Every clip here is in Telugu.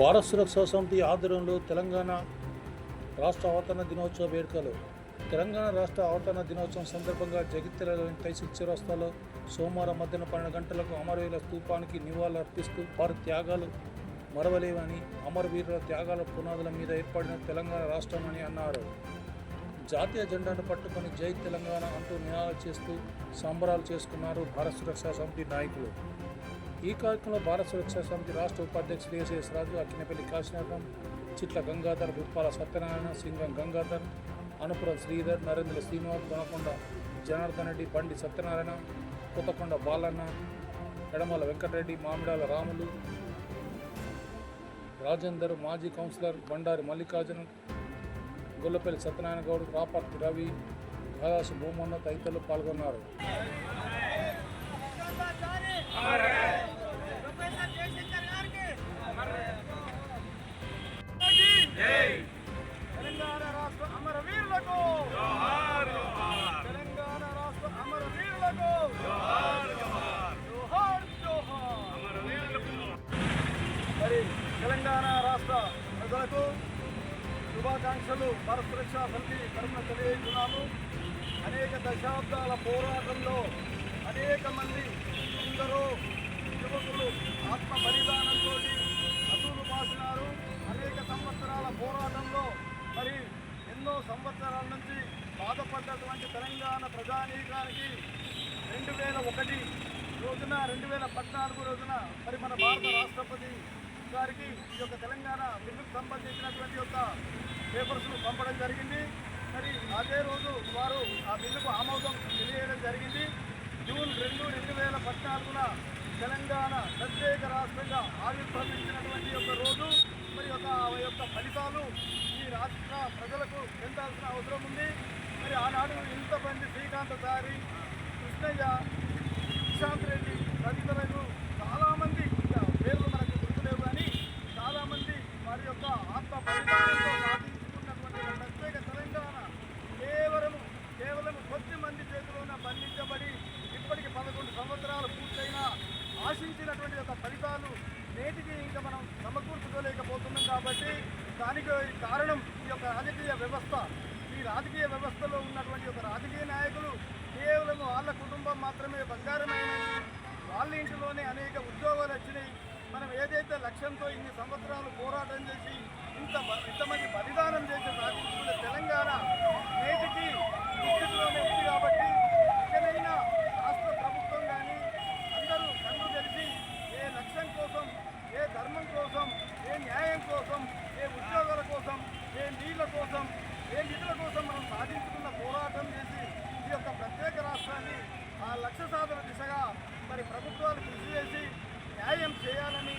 భారత సురక్షా సమితి ఆధ్వర్యంలో తెలంగాణ రాష్ట్ర అవతరణ దినోత్సవ వేడుకలు. తెలంగాణ రాష్ట్ర అవతరణ దినోత్సవం సందర్భంగా జగిత్యాలలోని తహసీల్ చౌరస్తాలో సోమవారం మధ్యాహ్నం 12 గంటలకు అమరవీరుల స్తూపానికి నివాళులు అర్పిస్తూ వారి త్యాగాలు మరవలేవని, అమరవీరుల త్యాగాల పునాదుల మీద ఏర్పడిన తెలంగాణ రాష్ట్రం అని అన్నారు. జాతీయ జెండాను పట్టుకొని జై తెలంగాణ అంటూ నినాదాలు చేస్తూ సంబరాలు చేసుకున్నారు భారత సురక్షా సమితి నాయకులు. ఈ కార్యక్రమంలో భారత సురక్షా సమితి రాష్ట్ర ఉపాధ్యక్షుడు ఎస్ రాజు, అక్కినేపల్లి కాశీనాథం, చిట్ల గంగాధర్, గుప్పాల సత్యనారాయణ, సింగం గంగాధర్, అనుపురం శ్రీధర్, నరేంద్ర శ్రీనివాస్, దొనకొండ జనార్దన్ రెడ్డి, బండి సత్యనారాయణ, కొత్తకొండ బాలన్న, ఎడమల వెంకటరెడ్డి, మామిడాల రాములు, రాజేందర్, మాజీ కౌన్సిలర్ బండారి మల్లికార్జున, గొల్లపల్లి సత్యనారాయణ గౌడ్, రాపర్తి రవి, గాదాసు భూమన్న తదితరులు పాల్గొన్నారు. తెలంగాణ రాష్ట్ర అమరవీరులకు తెలంగాణ రాష్ట్ర అమరవీరులకు మరి తెలంగాణ రాష్ట్ర ప్రజలకు శుభాకాంక్షలు భారత సురక్షా సమితి తరఫున తెలియజేస్తున్నాము. అనేక దశాబ్దాల పోరాటంలో అనేక మంది ఎందరో యువకులు ఆత్మ బలిదానంతో అసూలు పాసినారు. అనేక సంవత్సరాల పోరాటంలో మరి ఎన్నో సంవత్సరాల నుంచి బాధపడ్డటువంటి తెలంగాణ ప్రజానీకానికి 2001 రోజున 2014 రోజున మరి మన భారత రాష్ట్రపతి గారికి ఈ యొక్క తెలంగాణ బిల్లుకు సంబంధించినటువంటి యొక్క పేపర్స్ను పంపడం జరిగింది. మరి అదే రోజు వారు ఆ బిల్లుకు ఆమోదం తెలియజేయడం జరిగింది. జూన్ 2, 2014 తెలంగాణ ప్రత్యేక రాష్ట్రంగా ఆవిర్భవించినటువంటి యొక్క రోజు. మరి యొక్క ఫలితాలు ఈ రాష్ట్ర ప్రజలకు చెందాల్సిన అవసరం ఉంది. మరి ఆనాడు ఇంతమంది శ్రీకాంతచారి, కృష్ణయ్య, ప్రశాంత్ రెడ్డి తదితరులు చాలామంది పేర్లు మనకు గుర్తులేవు, కానీ చాలామంది వారి యొక్క ఆత్మ బలిదానంతో సాధించుకున్నటువంటి ప్రత్యేక తెలంగాణ కేవలం కొద్ది మంది చేతిలోనే బంధించబడి ఇప్పటికి 11 సంవత్సరాలు పూర్తయినా ఆశించినటువంటి యొక్క ఫలితాలు నేటికి ఇంకా మనం సమకూర్చుకోలేకపోతున్నాం. కాబట్టి దానికి కారణం ఈ యొక్క రాజకీయ వ్యవస్థ. ఈ రాజకీయ వ్యవస్థలో ఉన్నటువంటి ఒక రాజకీయ నాయకులు కేవలం వాళ్ళ కుటుంబం మాత్రమే బంగారమైనది, వాళ్ళ ఇంటిలోనే అనేక ఉద్యోగాలు వచ్చినాయి. మనం ఏదైతే లక్ష్యంతో ఇన్ని సంవత్సరాలు పోరాటం చేసి ఇంతమంది బలిదానం చేసి సాధించుకున్న తెలంగాణ నేటికి దుస్థితిలోనే ఉంది. కాబట్టి ఇకనైనా రాష్ట్ర ప్రభుత్వం కానీ అందరూ కన్ను తెలిసి ఏ లక్ష్యం కోసం, ఏ ధర్మం కోసం, ఏ న్యాయం కోసం, ఏ ఉద్యోగాల కోసం, ఏ నీళ్ల కోసం, ఏ నిధుల కోసం మనం సాధించుకున్న పోరాటం చేసి ఈ యొక్క ప్రత్యేక రాష్ట్రాన్ని ఆ లక్ష్య సాధన దిశగా మరి ప్రభుత్వాలు కృషి చేసి న్యాయం చేయాలని,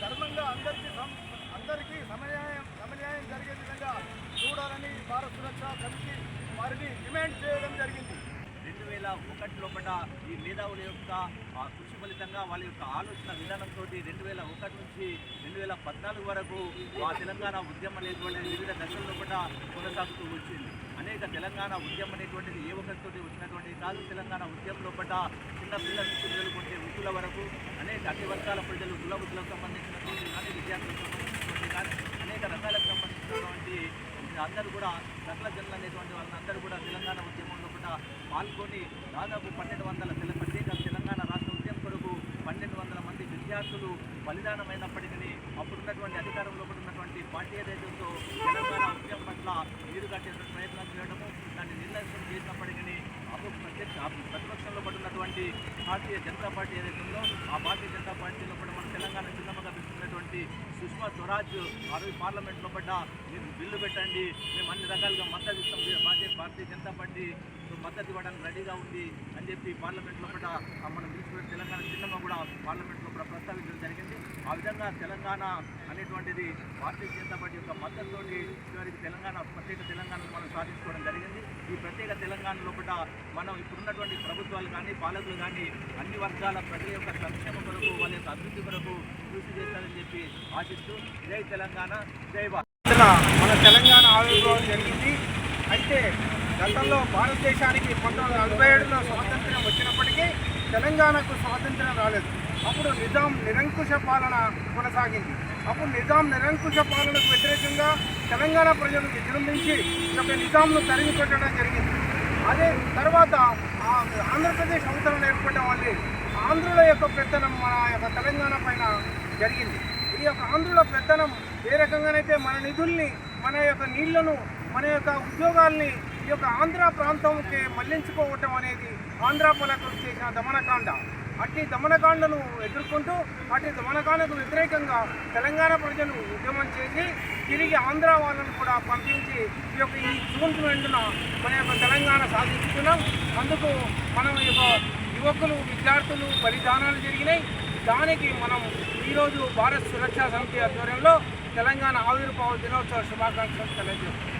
ధర్మంగా అందరికీ సమన్యాయం జరిగే విధంగా చూడాలని భారత సురక్షా సమితి వారిని డిమాండ్ చేయడం జరిగింది. 2001 లోపల ఈ మేధావుల యొక్క కృషి ఫలితంగా వాళ్ళ యొక్క ఆలోచన విధానంతో 2001 నుంచి 2014 వరకు ఆ తెలంగాణ ఉద్యమం అనేటువంటిది వివిధ దశల లోపల కొనసాగుతూ వచ్చింది. అనేక తెలంగాణ ఉద్యమం అనేటువంటిది ఏ ఒక్కరితో వచ్చినటువంటిది కాదు. తెలంగాణ ఉద్యమం లోపల చిన్న పిల్లల నుంచి మొదలుకుంటే వృద్ధుల వరకు అనేక అన్ని వర్గాల ప్రజలు, కులవృద్ధులకు సంబంధించినటువంటి కానీ విద్యార్థులకు సంబంధించినటువంటి కానీ అనేక రంగాలకు సంబంధించినటువంటి అందరూ కూడా సకల జనులు అనేటువంటి వాళ్ళందరూ కూడా తెలంగాణ ఉద్యమంలో కూడా పాల్గొని దాదాపు 1200 ప్రత్యేక తెలంగాణ రాష్ట్ర ఉద్యమం కొరకు 1200 మంది విద్యార్థులు బలిదానమైనప్పటికీ అప్పుడున్నటువంటి అధికారంలో ఉన్నటువంటి పార్టీ ఏదైతే ఉందో తెలంగాణ ఉద్యమం పట్ల నీరు కట్టేటువంటి ప్రయత్నం చేయడము, దాన్ని నిర్లక్ష్యం చేసినప్పటికీ ప్రతిపక్షంలో పడున్నటువంటి భారతీయ జనతా పార్టీ ఏదైతే ఉందో ఆ భారతీయ జనతా పార్టీలో కూడా మన తెలంగాణ చిన్నమ్మగా పెట్టుకున్నటువంటి సుష్మా స్వరాజ్ ఆ రోజు పార్లమెంట్లో పడ్డ మీరు బిల్లు పెట్టండి, మేము అన్ని రకాలుగా మద్దతు ఇస్తాం, భారతీయ జనతా పార్టీ మద్దతు ఇవ్వడానికి రెడీగా ఉంది అని చెప్పి పార్లమెంట్లో పడ్డ మనం తీసుకున్న తెలంగాణ చిన్నమ్మ కూడా పార్లమెంట్లో కూడా ప్రస్తావించడం జరిగింది. ఆ విధంగా తెలంగాణ అనేటువంటిది భారతీయ జనతా పార్టీ యొక్క మద్దతుతోటి చివరికి ప్రత్యేక తెలంగాణను మనం సాధించుకోవడం జరిగింది. ఈ ప్రత్యేక తెలంగాణ లోపల మనం ఇప్పుడున్నటువంటి ప్రభుత్వాలు కానీ పాలకులు కానీ అన్ని వర్గాల ప్రజల యొక్క సంక్షేమం కొరకు, వాళ్ళ యొక్క అభివృద్ధి కొరకు కృషి చేస్తారని చెప్పి ఆశిస్తూ జై తెలంగాణ, జై భారత్. మన తెలంగాణ ఆవిర్భావం జరిగింది. అయితే గతంలో భారతదేశానికి 1947లో స్వాతంత్ర్యం వచ్చినప్పటికీ తెలంగాణకు స్వాతంత్ర్యం రాలేదు. అప్పుడు నిజాం నిరంకుశ పాలన కొనసాగింది. అప్పుడు నిజాం నిరంకుశ పాలనకు వ్యతిరేకంగా తెలంగాణ ప్రజలు విజృంభించి ఈ యొక్క నిజాంను తరిమి కొట్టడం జరిగింది. అదే తర్వాత ఆంధ్రప్రదేశ్ అవతరణ ఏర్పడడం వల్ల ఆంధ్రుల యొక్క పెత్తనం మన యొక్క తెలంగాణ పైన జరిగింది. ఈ యొక్క ఆంధ్రుల పెత్తనం ఏ రకంగానైతే మన నిధుల్ని, మన యొక్క నీళ్లను, మన యొక్క ఉద్యోగాల్ని ఈ యొక్క ఆంధ్ర ప్రాంతంకి మళ్లించుకోవటం అనేది ఆంధ్ర పాలకులు చేసిన దమనకాండ. అట్టి దమనకాండను ఎదుర్కొంటూ అట్టి దమనకాండకు వ్యతిరేకంగా తెలంగాణ ప్రజలు ఉద్యమం చేసి తిరిగి ఆంధ్ర వాళ్ళను కూడా పంపించి ఈ జూన్ 2న మన యొక్క తెలంగాణ సాధించుకున్నాం. అందుకు మనం యువకులు, విద్యార్థులు బలిదానాలు జరిగినాయి. దానికి మనం ఈరోజు భారత్ సురక్షా సమితి ఆధ్వర్యంలో తెలంగాణ ఆవిర్భావ దినోత్సవ శుభాకాంక్షలు తెలియజేస్తున్నాం.